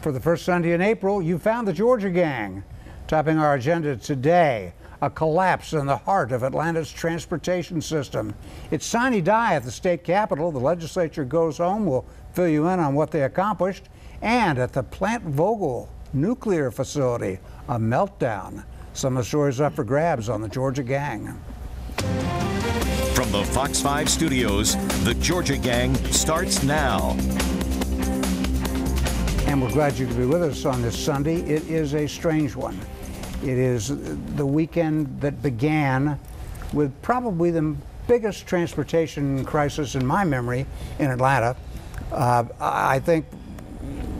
For the first Sunday in April, you found the Georgia Gang. Topping our agenda today, a collapse in the heart of Atlanta's transportation system. It's sine die at the state capitol. The legislature goes home. We'll fill you in on what they accomplished. And at the Plant Vogtle nuclear facility, a meltdown. Some of the stories up for grabs on the Georgia Gang. From the Fox 5 studios, the Georgia Gang starts now. And we're glad you could be with us on this Sunday. It is a strange one. It is the weekend that began with probably the biggest transportation crisis in my memory in Atlanta. I think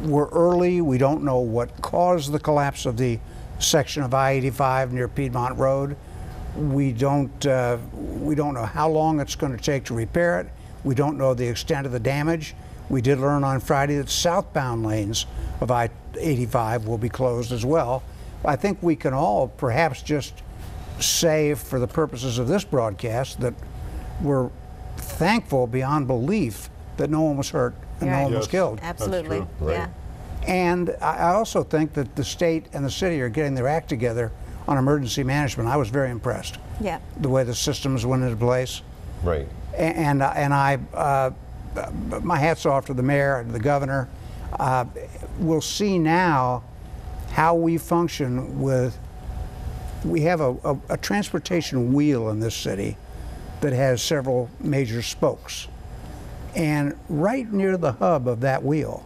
we're early. We don't know what caused the collapse of the section of I-85 near Piedmont Road. We don't know how long it's going to take to repair it. We don't know the extent of the damage. We did learn on Friday that southbound lanes of I-85 will be closed as well. I think we can all perhaps just say, for the purposes of this broadcast, that we're thankful beyond belief that no one was hurt and no one was killed. Absolutely, right. yeah. And I also think that the state and the city are getting their act together on emergency management. I was very impressed. Yeah. The way the systems went into place. Right. And my hat's off to the mayor and the governor. We'll see now how we function with, we have a transportation wheel in this city that has several major spokes. And right near the hub of that wheel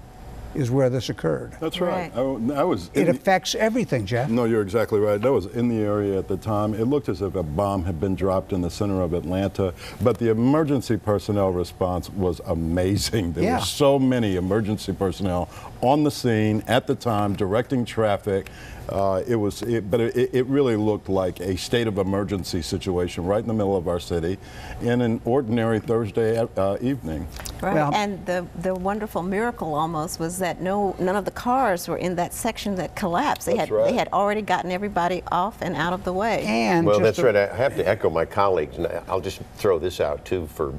is where this occurred. That's right. Right. It affects everything, Jeff. No, you're exactly right. That was in the area at the time. It looked as if a bomb had been dropped in the center of Atlanta, but the emergency personnel response was amazing. There were so many emergency personnel on the scene at the time, directing traffic. But it really looked like a state of emergency situation right in the middle of our city in an ordinary Thursday evening. Right, Well, and the wonderful miracle almost was that none of the cars were in that section that collapsed. They That's right. They had already gotten everybody off and out of the way. And Well, that's right. I have to echo my colleagues, and I'll just throw this out too for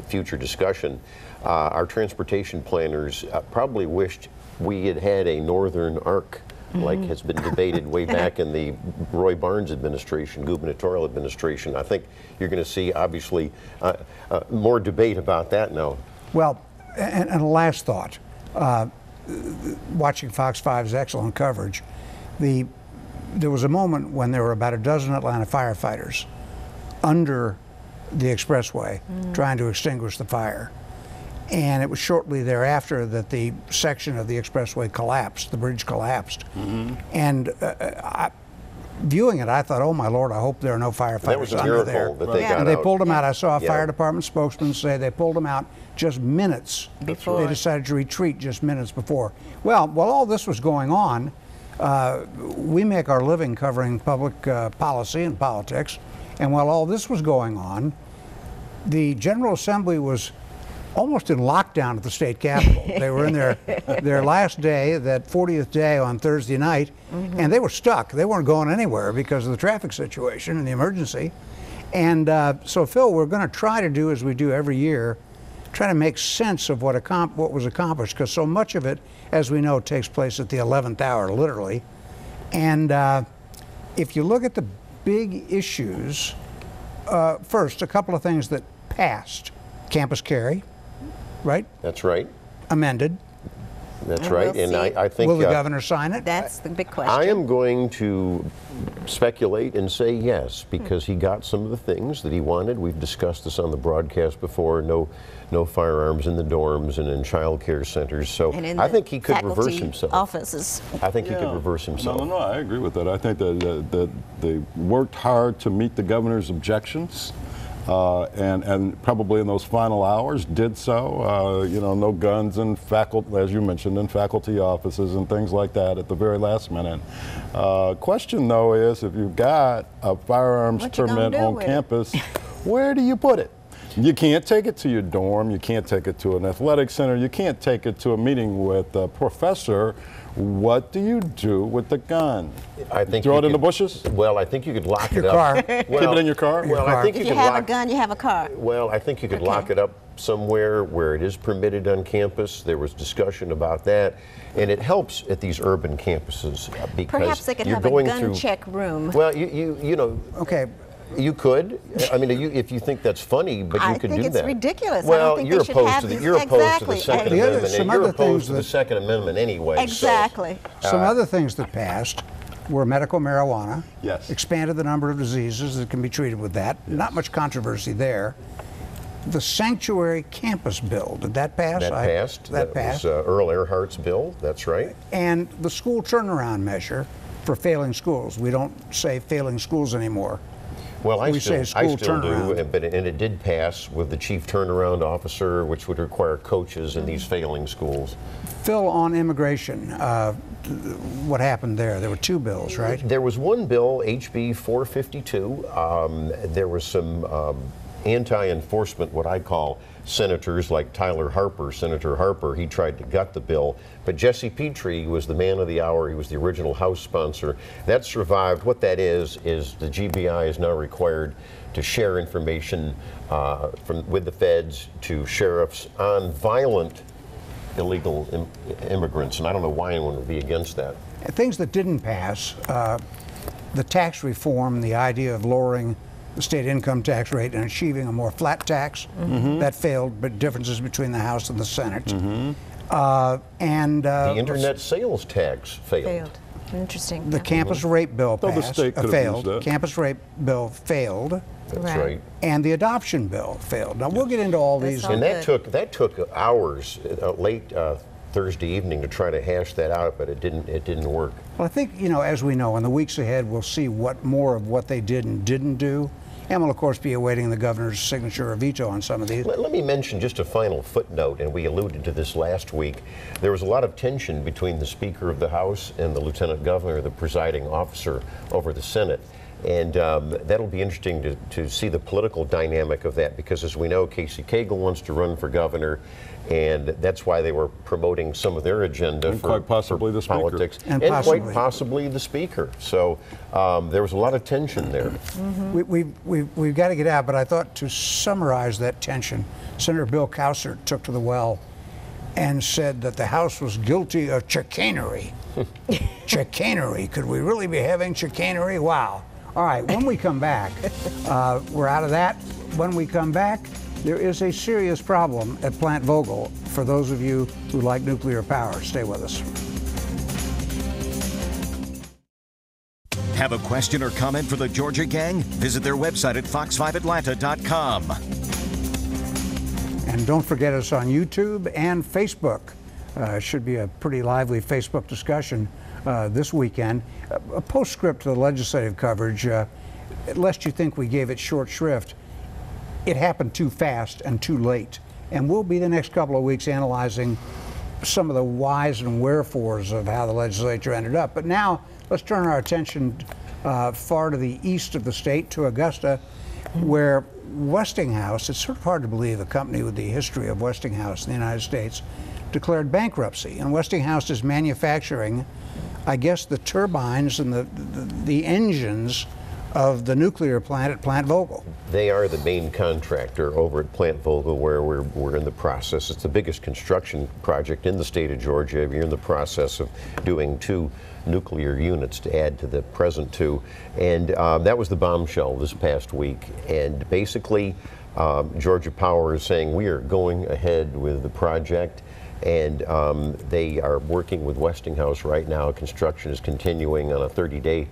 future discussion. Our transportation planners probably wished we had had a northern arc, like has been debated way back in the Roy Barnes administration, gubernatorial administration. I think you're going to see, obviously, more debate about that now. Well, and a last thought, watching Fox 5's excellent coverage, there was a moment when there were about a dozen Atlanta firefighters under the expressway trying to extinguish the fire. And it was shortly thereafter that the section of the expressway collapsed, the bridge collapsed. And viewing it, I thought, oh my Lord, I hope there are no firefighters That was a under there. miracle that they got And they out. pulled them out. I saw a fire department spokesman say they pulled them out just minutes Before. They decided to retreat just minutes before. Well, while all this was going on, we make our living covering public policy and politics. And while all this was going on, the General Assembly was almost in lockdown at the state capitol. They were in their last day, that 40th day on Thursday night, and they were stuck. They weren't going anywhere because of the traffic situation and the emergency. And so, Phil, we're going to try to do, as we do every year, try to make sense of what was accomplished, because so much of it, as we know, takes place at the 11th hour, literally. And if you look at the big issues, first, a couple of things that passed. Campus carry. Right? That's right. Amended. That's And right. we'll And see. I think Will the governor sign it? That's the big question. I am going to speculate and say yes, because he got some of the things that he wanted. We've discussed this on the broadcast before. No firearms in the dorms and in child care centers. So And in I the think he could reverse faculty himself. offices. I think he could reverse himself. No, I agree with that. I think that they worked hard to meet the governor's objections. And probably in those final hours did so. No guns in faculty, as you mentioned, in faculty offices and things like that at the very last minute. Question though is, if you've got a firearms What you gonna permit do on with it? campus, where do you put it? You can't take it to your dorm. You can't take it to an athletic center. You can't take it to a meeting with a professor. What do you do with the gun? I think throw it in the bushes. Well, I think you could lock Your it car. up. Keep it in your car. Well, I think If you you could have a lock. gun, you have a car. Well, I think you could lock it up somewhere where it is permitted on campus. There was discussion about that, and it helps at these urban campuses because Perhaps they could you're have a going gun through. check room. Well, you know. Okay. You could. I mean, if you think that's funny, but you could do that. I think it's ridiculous. Well, I don't think you're they should opposed have to the these. you're opposed to the Exactly. Second The other- Amendment, some and you're other opposed things to the that- Second Amendment anyway. so- Exactly. Some other things that passed were medical marijuana. Yes. Expanded the number of diseases that can be treated with that. Not much controversy there. The sanctuary campus bill, did that pass? That passed. That passed. was Earl Earhart's bill. That's right. And the school turnaround measure for failing schools. We don't say failing schools anymore. Well, I We say still school do, turnaround. and it did pass with the chief turnaround officer, which would require coaches in these failing schools. Phil, on immigration, what happened there? There were two bills, right? There was one bill, HB 452. There was some anti-enforcement, what I call senators like Senator Harper. He tried to gut the bill, but Jesse Petrie was the man of the hour. He was the original House sponsor. That survived. What that is the GBI is now required to share information with the feds to sheriffs on violent illegal immigrants, and I don't know why anyone would be against that. Things that didn't pass, the tax reform, the idea of lowering the state income tax rate and achieving a more flat tax, that failed, but differences between the House and the Senate. The internet sales tax failed. Interesting. The campus rape bill Well, the passed, state could have failed. used that. Campus rape bill failed, That's Right. right. and the adoption bill failed. Now we'll get into all That's these. all And good. that took hours, late Thursday evening, to try to hash that out, but it didn't work. Well, I think, as we know, in the weeks ahead, we'll see what more of what they did and didn't do. And we'll, of course, be awaiting the governor's signature or veto on some of these. Let me mention just a final footnote, and we alluded to this last week. There was a lot of tension between the Speaker of the House and the Lieutenant Governor, the presiding officer over the Senate. And that'll be interesting to see the political dynamic of that, because as we know, Casey Cagle wants to run for governor, and that's why they were promoting some of their agenda And for, quite possibly for the Speaker. politics. And quite possibly the Speaker. So there was a lot of tension there. We've got to get out, but I thought to summarize that tension, Senator Bill Cowsert took to the well and said that the House was guilty of chicanery. Chicanery. Could we really be having chicanery? Wow. All right, when we come back, we're out of that. When we come back, there is a serious problem at Plant Vogtle for those of you who like nuclear power. Stay with us. Have a question or comment for the Georgia Gang? Visit their website at fox5atlanta.com. And don't forget us on YouTube and Facebook. Should be a pretty lively Facebook discussion this weekend. A postscript to the legislative coverage, lest you think we gave it short shrift, it happened too fast and too late. And we'll be the next couple of weeks analyzing some of the whys and wherefores of how the legislature ended up. But now let's turn our attention far to the east of the state, to Augusta, where Westinghouse, it's sort of hard to believe a company with the history of Westinghouse in the United States, declared bankruptcy. And Westinghouse is manufacturing, I guess, the turbines and the engines of the nuclear plant at Plant Vogtle. They are the main contractor over at Plant Vogtle, where we're in the process. It's the biggest construction project in the state of Georgia. You're in the process of doing 2 nuclear units to add to the present 2. And that was the bombshell this past week. And basically, Georgia Power is saying we are going ahead with the project. And they are working with Westinghouse right now. Construction is continuing on a 30-day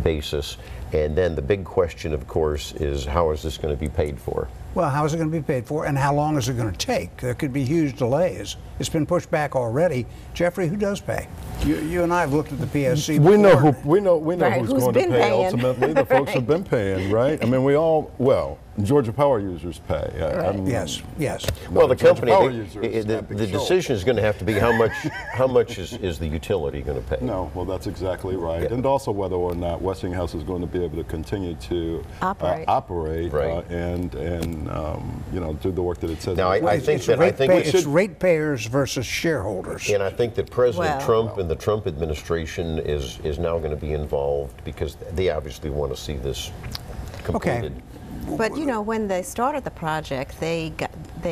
basis. And then the big question, of course, is how is this going to be paid for? Well, how is it going to be paid for, and how long is it going to take? There could be huge delays. It's been pushed back already. Jeffrey, who does pay? You and I have looked at the PSC. We know before. who we know Right, who's who's going to been pay paying. ultimately. The folks have been paying, right? I mean, we all, well, Georgia Power users pay. Yes, yes. Well, the Georgia company, Power the users have big show. decision is going to have to be how much is the utility going to pay? No, well, that's exactly right. And also whether or not Westinghouse is going to be able to continue to operate Right. and you know, do the work that it says. Now, I think It's that it's ratepayers versus shareholders. and I think that President Well- Trump and the Trump administration is now going to be involved because they obviously want to see this completed. But you know, when they started the project, they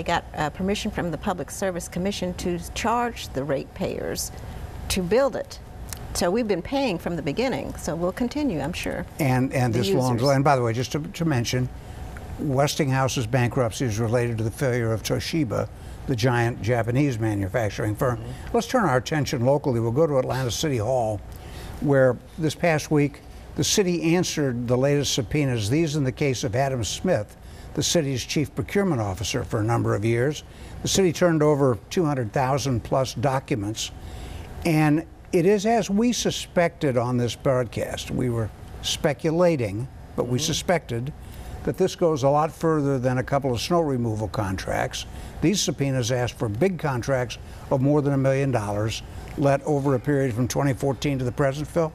got permission from the Public Service Commission to charge the ratepayers to build it. So we've been paying from the beginning. So we'll continue, I'm sure. And this users. and by the way, just to mention, Westinghouse's bankruptcy is related to the failure of Toshiba, the giant Japanese manufacturing firm. Let's turn our attention locally. We'll go to Atlanta City Hall, where this past week the city answered the latest subpoenas. These in the case of Adam Smith, the city's chief procurement officer for a number of years. The city turned over 200,000 plus documents, and it is as we suspected on this broadcast. We were speculating, but we suspected that this goes a lot further than a couple of snow removal contracts. These subpoenas asked for big contracts of more than $1 million let over a period from 2014 to the present, Phil?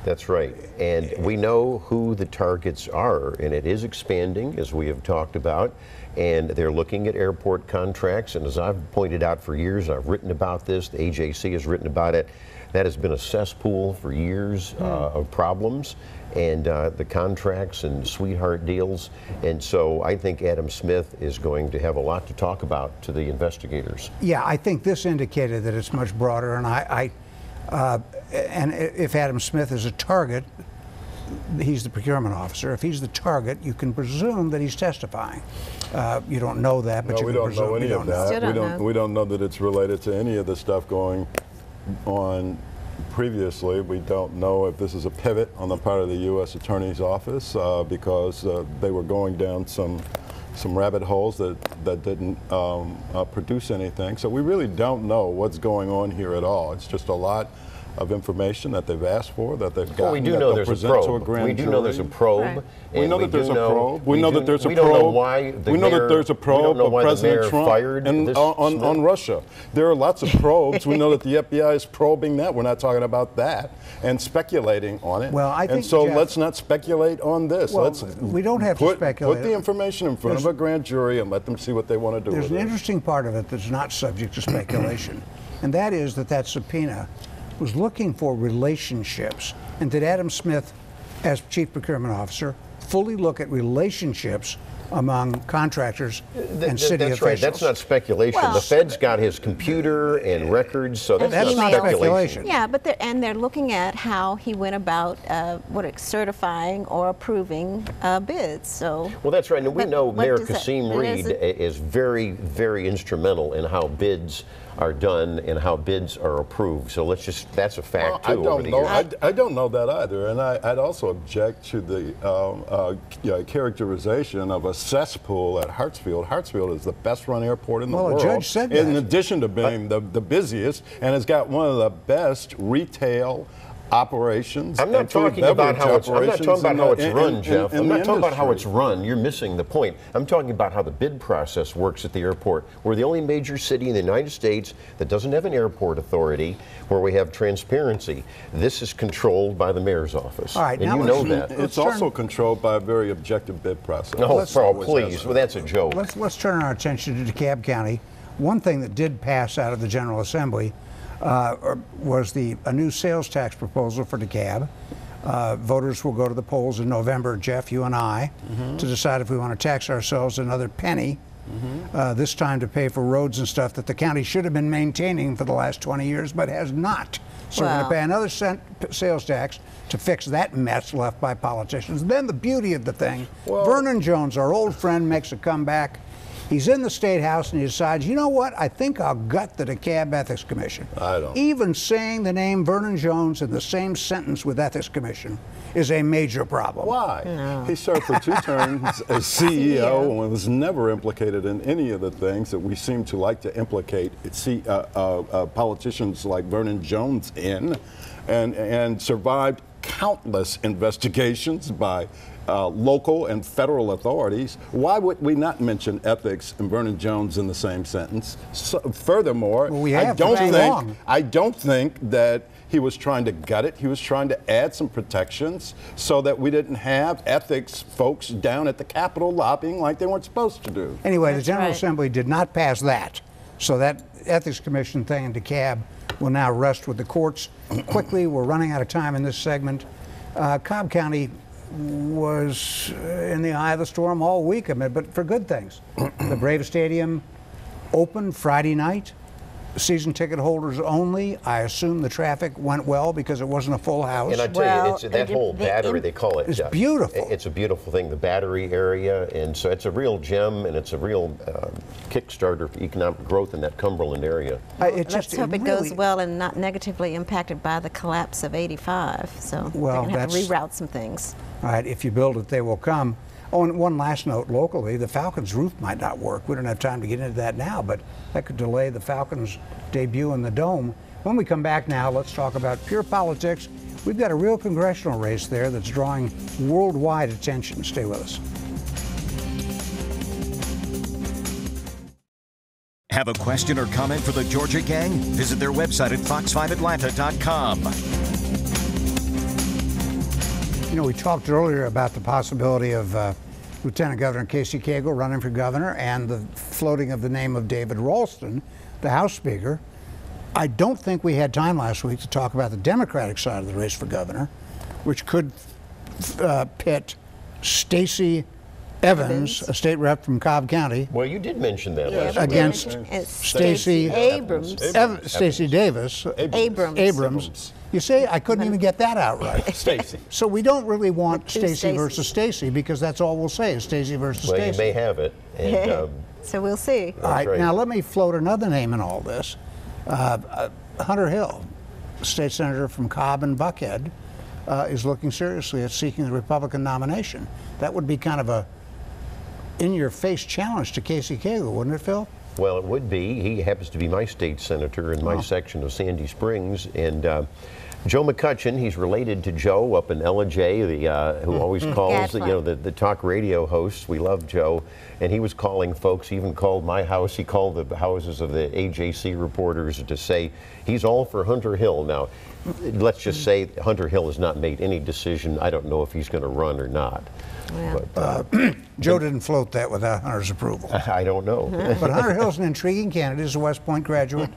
That's right. And we know who the targets are, and it is expanding, as we have talked about. And they're looking at airport contracts. And as I've pointed out for years, I've written about this, the AJC has written about it, that has been a cesspool for years of problems. And the contracts and sweetheart deals. And so I think Adam Smith is going to have a lot to talk about to the investigators. Yeah, I think this indicated that it's much broader, and and if Adam Smith is a target, he's the procurement officer. If he's the target, you can presume that he's testifying. You don't know that, but No, you we can don't presume. know any You of don't know. Still that. don't know. We don't know that it's related to any of the stuff going on previously. We don't know if this is a pivot on the part of the U.S. Attorney's Office because they were going down some rabbit holes that didn't produce anything. So we really don't know what's going on here at all. It's just a lot of information that they've asked for, that they've gotten, Well, we do that know they'll there's a present to a probe. grand We do jury. know there's a probe. Right. We know that there's a probe. We know that there's a we probe. don't know why the We know mayor, that there's a we don't probe know of why President the mayor Trump fired and this on Smith. Russia. There are lots of probes. We know that the FBI is probing that. We're not talking about that and speculating on it. Well, I think, and so Jeff, let's not speculate on this. Well, Let's we don't have to speculate. Put the information in front of a grand jury and let them see what they want to do There's with an it. interesting part of it that's not subject to speculation, and that is that subpoena was looking for relationships. And did Adam Smith, as chief procurement officer, fully look at relationships among contractors and city That's officials? right. That's not speculation. Well, the Fed's got his computer and records, so that's That's not not speculation. speculation. Yeah, but they're looking at how he went about certifying or approving bids. So Well, that's right. And we But know what Mayor does that- Kasim what Reed is it? is very, very instrumental in how bids are done and how bids are approved. So that's a fact, I too, over don't the know. years. I don't know that either, and I'd also object to the characterization of a cesspool at Hartsfield. Hartsfield is the best-run airport in the Well, a world. judge said in that. addition to being the busiest, and has got one of the best retail operations. I'm not and food talking about beverage how it's. I'm not operations talking about in how the- it's run, in- Jeff. in I'm the not talking about how it's industry. run. You're missing the point. I'm talking about how the bid process works at the airport. We're the only major city in the United States that doesn't have an airport authority where we have transparency. This is controlled by the mayor's office. All right, and now you let's- know that. It's turn- also controlled by a very objective bid process. No, let's- Paul, please. Well, that's a joke. Let's turn our attention to DeKalb County. One thing that did pass out of the General Assembly was a new sales tax proposal for DeKalb. Voters will go to the polls in November, Jeff, you and I, to decide if we want to tax ourselves another penny, this time to pay for roads and stuff that the county should have been maintaining for the last 20 years, but has not. So we're going Wow. to pay another sales tax to fix that mess left by politicians. Then the beauty of the thing, Vernon Jones, our old friend, makes a comeback. He's in the State House and he decides, you know what, I think I'll gut the DeKalb Ethics Commission. I don't. Even saying the name Vernon Jones in the same sentence with Ethics Commission is a major problem. Why? He served for 2 terms as CEO and was never implicated in any of the things that we seem to like to implicate politicians like Vernon Jones in, and survived countless investigations by local and federal authorities, why would we not mention ethics and Vernon Jones in the same sentence? So, furthermore, well, we have I don't think that he was trying to gut it. He was trying to add some protections so that we didn't have ethics folks down at the Capitol lobbying like they weren't supposed to do. Anyway, the General Assembly did not pass that. So that Ethics Commission thing in DeKalb will now rest with the courts. Quickly, we're running out of time in this segment. Cobb County was in the eye of the storm all week, but for good things. The Brave Stadium opened Friday night. Season ticket holders only. I assume the traffic went well because it wasn't a full house. And I tell you, it's that whole battery, they call it. It's beautiful. It's a beautiful thing, the battery area. And so it's a real gem, and it's a real Kickstarter for economic growth in that Cumberland area. Let's hope it goes well and not negatively impacted by the collapse of 85. So they're going to have to reroute some things. All right, if you build it, they will come. Oh, and one last note locally, the Falcons' roof might not work. We don't have time to get into that now, but that could delay the Falcons' debut in the Dome. When we come back now, let's talk about pure politics. We've got a real congressional race there that's drawing worldwide attention. Stay with us. Have a question or comment for the Georgia Gang? Visit their website at fox5atlanta.com. You know, we talked earlier about the possibility of Lieutenant Governor Casey Cagle running for governor and the floating of the name of David Ralston, the House Speaker. I don't think we had time last week to talk about the Democratic side of the race for governor, which could pit Stacey Evans, a state rep from Cobb County. Well, you did mention that last week. Against Stacey Stacey Davis. Abrams. You see, I couldn't even get that out right. Stacey. So we don't really want Stacey versus Stacey because that's all we'll say is Stacey versus Stacey. Well, you may have it. And, so we'll see. All right, now let me float another name in all this. Hunter Hill, state senator from Cobb and Buckhead, is looking seriously at seeking the Republican nomination. That would be kind of a in-your-face challenge to Casey Cagle, wouldn't it, Phil? Well, it would be. He happens to be my state senator in my section of Sandy Springs. And Joe McCutcheon, he's related to Joe up in LJ, who always calls, the talk radio host. We love Joe. And he was calling folks, he even called my house. He called the houses of the AJC reporters to say he's all for Hunter Hill. Now, let's just say Hunter Hill has not made any decision. I don't know if he's going to run or not. Yeah. But, Joe didn't float that without Hunter's approval. I don't know. But Hunter Hill's an intriguing candidate. He's a West Point graduate,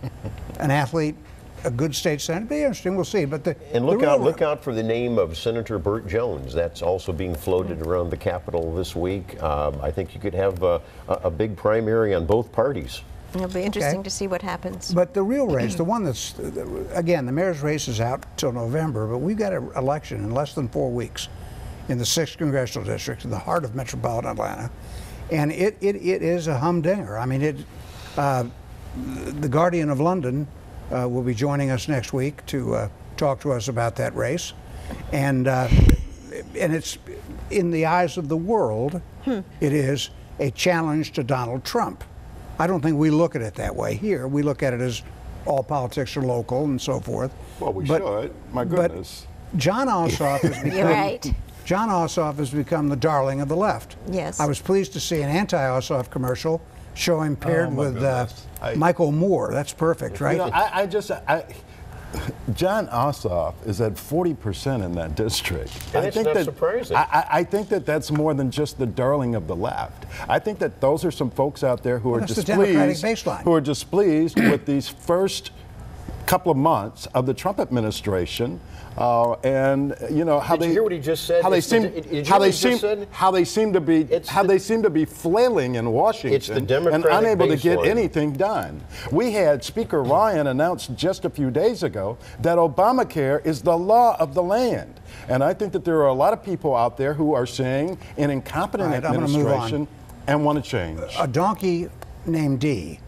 an athlete, a good state senator. Be interesting. We'll see. But look out for the name of Senator Burt Jones. That's also being floated around the Capitol this week. I think you could have a big primary on both parties. It'll be interesting to see what happens. But the real race, the one that's, again, the mayor's race is out till November, but we've got an election in less than 4 weeks in the 6th Congressional District in the heart of metropolitan Atlanta. And it is a humdinger. I mean, the Guardian of London will be joining us next week to talk to us about that race. And it's, in the eyes of the world, it is a challenge to Donald Trump. I don't think we look at it that way here. We look at it as all politics are local and so forth. Well, we should. My goodness. But John Ossoff has become, You're right. John Ossoff has become the darling of the left. Yes. I was pleased to see an anti-Ossoff commercial show him paired with Michael Moore. That's perfect, right? You know, John Ossoff is at 40% in that district. And it's not surprising. I think that that's more than just the darling of the left. I think that those are some folks out there who are displeased. The Democratic baseline. Who are displeased with these first couple of months of the Trump administration, and you know how Did you hear what he just said? How they seem to be flailing in Washington and unable to get anything done. We had Speaker Ryan announce just a few days ago that Obamacare is the law of the land, and I think that there are a lot of people out there who are seeing an incompetent administration and want to change. A donkey named D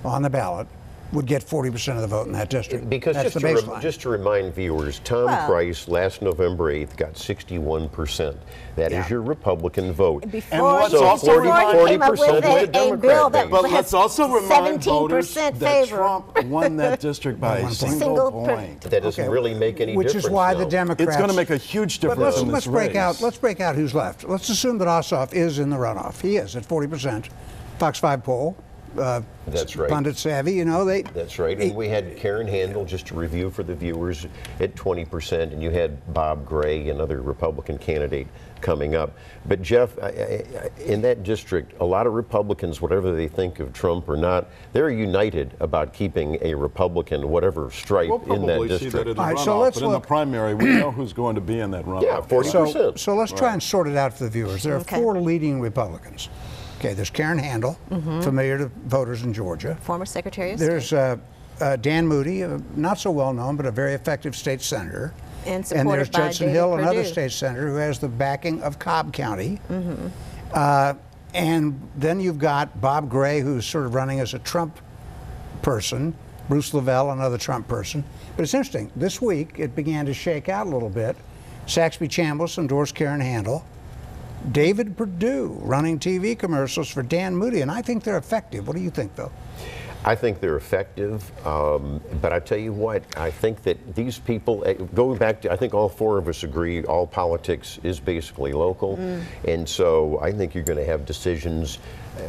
on the ballot would get 40% of the vote in that district. Because that's just, the baseline. just to remind viewers, Tom Price last November 8th got 61%. That is your Republican vote. Before, so before 40% he came up with was a a Democrat bill that base. But has let's also remind voters 17% that favor. Trump won that district by a single point. That doesn't really make any difference. Which is why the now. Democrats. It's going to make a huge difference But in this race. let's break out who's left. Let's assume that Ossoff is in the runoff. He is at 40%. Fox 5 poll. That's right. Pundit savvy, you know. That's right. And we had Karen Handel, just to review for the viewers, at 20%, and you had Bob Gray, another Republican candidate, coming up. But Jeff, in that district, a lot of Republicans, whatever they think of Trump or not, they're united about keeping a Republican, whatever stripe, We'll in that probably see district. that in the All right, runoff, so let's but in the look. primary, we know who's going to be in that runoff. Yeah, 40%. So let's try and sort it out for the viewers. There are Okay. 4 leading Republicans. Okay, there's Karen Handel, familiar to voters in Georgia. Former Secretary of State. There's Dan Moody, not so well known, but a very effective state senator. And supported there's by Judson David Hill, another Perdue. state senator who has the backing of Cobb County. And then you've got Bob Gray, who's sort of running as a Trump person. Bruce Lavelle, another Trump person. But it's interesting. This week, it began to shake out a little bit. Saxby Chambliss endorsed Karen Handel. David Perdue running TV commercials for Dan Moody, and I think they're effective. What do you think, Phil? I think they're effective, but I tell you what, I think that these people, going back to, I think all 4 of us agree, all politics is basically local, and so I think you're going to have decisions.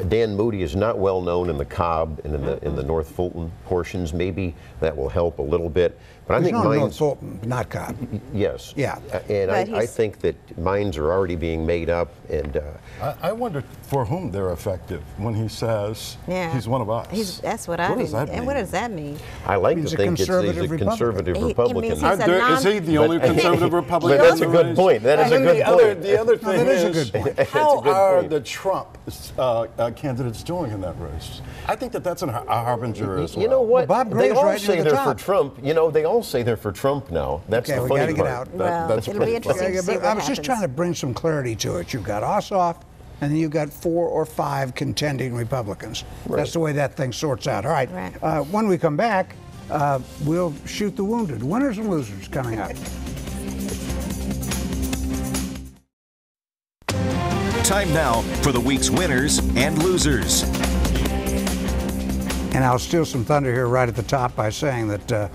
Dan Moody is not well known in the Cobb and in the North Fulton portions. Maybe that will help a little bit. But I think North mine's Fulton, not Cobb. yes. Yeah. And But I think that minds are already being made up, and I wonder for whom they're effective when he says he's one of us. That's what I mean. Does that And mean? what does that mean? I like He's to a think he's a conservative conservative It Republican. means he's Is he the only conservative Republican? But that's in a the good race? point. That is a And good then point. The other thing that is a good point. It's a How good are point. the Trump candidates doing in that race? I think that's a harbinger as well. You know what? Well, Bob Gray's they all right say near the they're for top. Trump. You know, they all say they're for Trump now. That's Okay, the we funny got to get part. out. Well, that's it'll pretty be interesting Yeah, to see but what I was just happens. trying to bring some clarity to it. You've got Ossoff, and then you've got 4 or 5 contending Republicans. Right. That's the way that thing sorts out. All right. Right. When we come back, we'll shoot the wounded. Winners and losers coming up. Time now for the week's winners and losers. And I'll steal some thunder here right at the top by saying that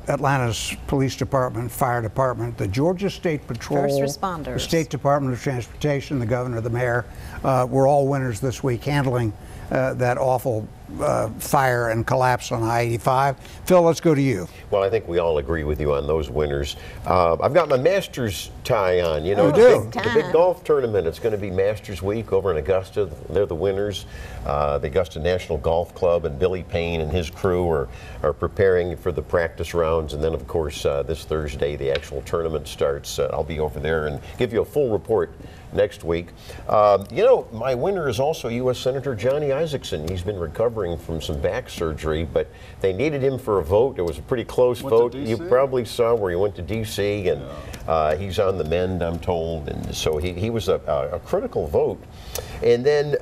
Atlanta's police department, fire department, the Georgia State Patrol, First responders. the State Department of Transportation, the governor, the mayor, were all winners this week handling that awful fire and collapse on I-85. Phil, let's go to you. Well, I think we all agree with you on those winners. I've got my Masters tie on. You know, You do. the big golf tournament. It's going to be Masters Week over in Augusta. They're the winners. The Augusta National Golf Club and Billy Payne and his crew are preparing for the practice rounds. And then, of course, this Thursday, the actual tournament starts. I'll be over there and give you a full report next week. You know, my winner is also U.S. Senator Johnny Isakson. He's been recovering from some back surgery, but they needed him for a vote. It was a pretty close vote. You probably saw where he went to D.C., and he's on the mend, I'm told. And so he was a critical vote. And then,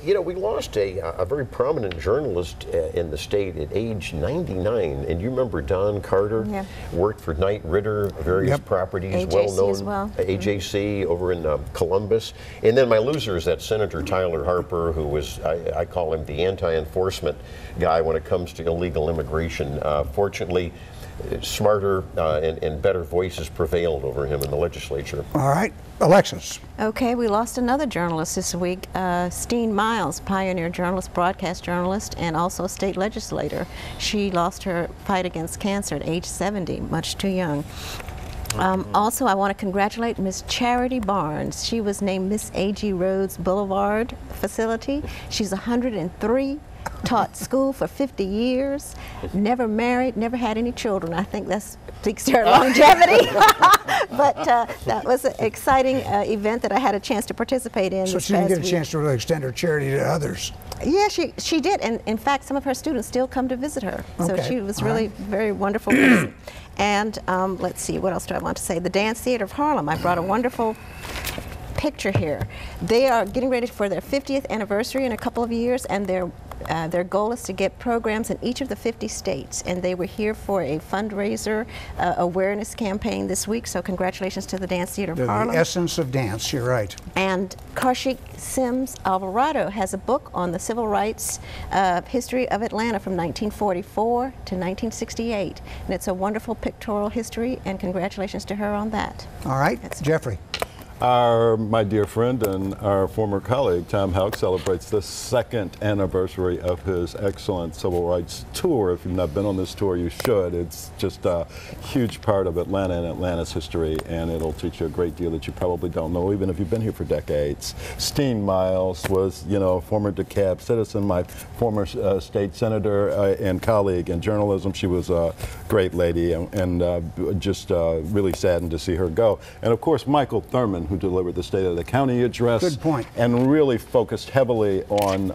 you know, we lost a very prominent journalist in the state at age 99. And you remember Don Carter? Yeah. Worked for Knight Ridder, various properties, AJC well known. as well. AJC over in Columbus. And then my loser is that Senator Tyler Harper, who was, I call him the anti-enforcement guy when it comes to illegal immigration. Fortunately, smarter and better voices prevailed over him in the legislature. All right. Alexis. Okay, we lost another journalist this week, Steen Miles, pioneer journalist, broadcast journalist, and also a state legislator. She lost her fight against cancer at age 70, much too young. Also, I want to congratulate Miss Charity Barnes. She was named Miss A.G. Rhodes Boulevard Facility. She's 103, taught school for 50 years, never married, never had any children. I think that speaks to her longevity. But that was an exciting event that I had a chance to participate in. So this she didn't past get a week. chance to really extend her charity to others. Yeah, she did, and in fact, some of her students still come to visit her. So Okay, she was all really right. very wonderful person. And let's see, what else do I want to say? The Dance Theater of Harlem. I brought a wonderful picture here. They are getting ready for their 50th anniversary in a couple of years, and they're Their goal is to get programs in each of the 50 states, and they were here for a fundraiser awareness campaign this week, so congratulations to the Dance Theater of Harlem. The essence of dance, you're right. And Kaushik Sims Alvarado has a book on the civil rights history of Atlanta from 1944 to 1968, and it's a wonderful pictorial history, and congratulations to her on that. All right, Jeffrey. My dear friend and our former colleague, Tom Houck, celebrates the 2nd anniversary of his excellent civil rights tour. If you've not been on this tour, you should. It's just a huge part of Atlanta and Atlanta's history, and it'll teach you a great deal that you probably don't know, even if you've been here for decades. Steen Miles was, you know, a former DeKalb citizen, my former state senator and colleague in journalism. She was a great lady, and just really saddened to see her go. And of course, Michael Thurman, who delivered the State of the County address. Good point. And really focused heavily on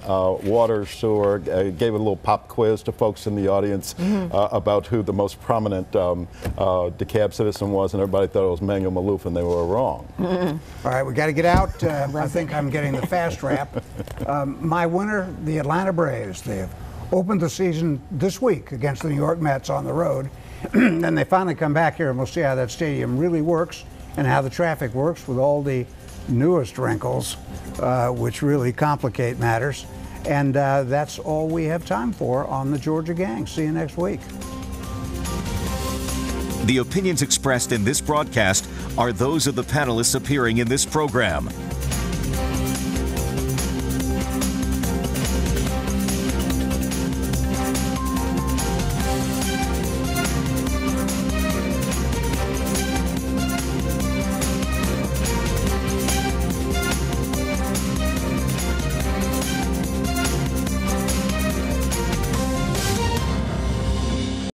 water, sewer, gave a little pop quiz to folks in the audience about who the most prominent DeKalb citizen was, and everybody thought it was Manuel Maloof, and they were wrong. All right, we got to get out. I think I'm getting the fast wrap. My winner, the Atlanta Braves. They've opened the season this week against the New York Mets on the road. Then they finally come back here, and we'll see how that stadium really works and how the traffic works with all the newest wrinkles, which really complicate matters. And that's all we have time for on the Georgia Gang. See you next week. The opinions expressed in this broadcast are those of the panelists appearing in this program.